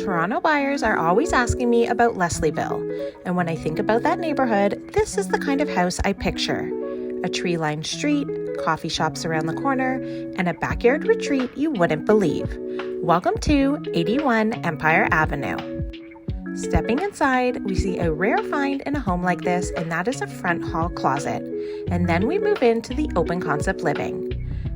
Toronto buyers are always asking me about Leslieville, and when I think about that neighborhood, this is the kind of house I picture. A tree-lined street, coffee shops around the corner, and a backyard retreat you wouldn't believe. Welcome to 81 Empire Avenue. Stepping inside, we see a rare find in a home like this, and that is a front hall closet. And then we move into the open concept living.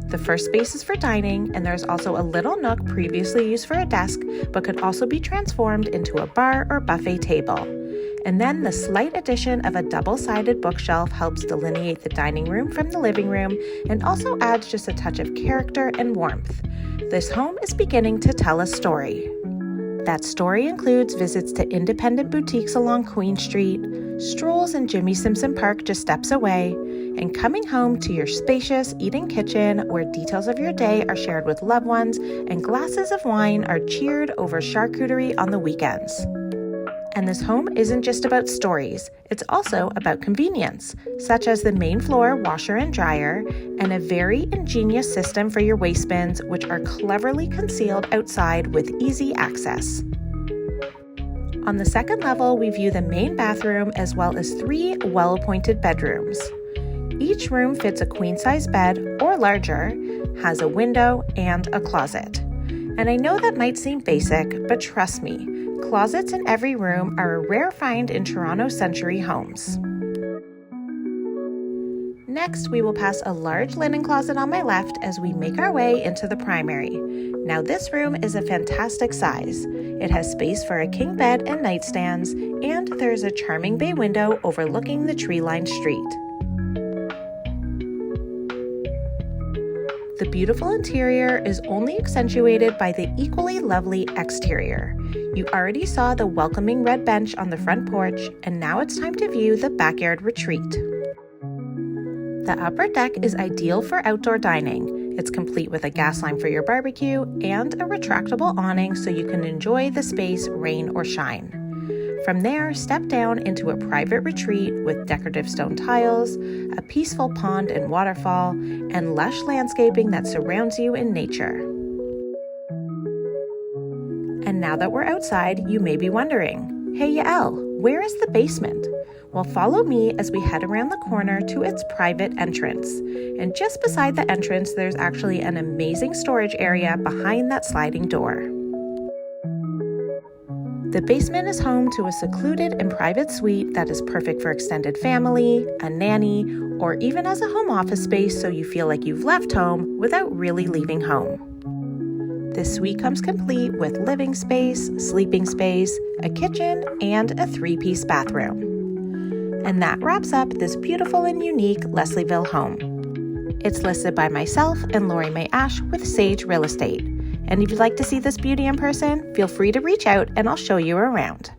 The first space is for dining, and there's also a little nook previously used for a desk, but could also be transformed into a bar or buffet table. And then the slight addition of a double-sided bookshelf helps delineate the dining room from the living room and also adds just a touch of character and warmth. This home is beginning to tell a story. That story includes visits to independent boutiques along Queen Street, strolls in Jimmy Simpson Park just steps away, and coming home to your spacious eat-in kitchen where details of your day are shared with loved ones and glasses of wine are cheered over charcuterie on the weekends. And this home isn't just about stories, it's also about convenience, such as the main floor washer and dryer, and a very ingenious system for your waste bins, which are cleverly concealed outside with easy access. On the second level, we view the main bathroom as well as 3 well-appointed bedrooms. Each room fits a queen-size bed or larger, has a window, and a closet. And I know that might seem basic, but trust me, closets in every room are a rare find in Toronto Century homes. Next, we will pass a large linen closet on my left as we make our way into the primary. Now this room is a fantastic size. It has space for a king bed and nightstands, and there is a charming bay window overlooking the tree-lined street. The beautiful interior is only accentuated by the equally lovely exterior. You already saw the welcoming red bench on the front porch, and now it's time to view the backyard retreat. The upper deck is ideal for outdoor dining. It's complete with a gas line for your barbecue and a retractable awning so you can enjoy the space, rain or shine. From there, step down into a private retreat with decorative stone tiles, a peaceful pond and waterfall, and lush landscaping that surrounds you in nature. And now that we're outside, you may be wondering, hey Yael, where is the basement? Well, follow me as we head around the corner to its private entrance. And just beside the entrance, there's actually an amazing storage area behind that sliding door. The basement is home to a secluded and private suite that is perfect for extended family, a nanny, or even as a home office space so you feel like you've left home without really leaving home. This suite comes complete with living space, sleeping space, a kitchen, and a 3-piece bathroom. And that wraps up this beautiful and unique Leslieville home. It's listed by myself and Lori Mae Ash with Sage Real Estate. And if you'd like to see this beauty in person, feel free to reach out and I'll show you around.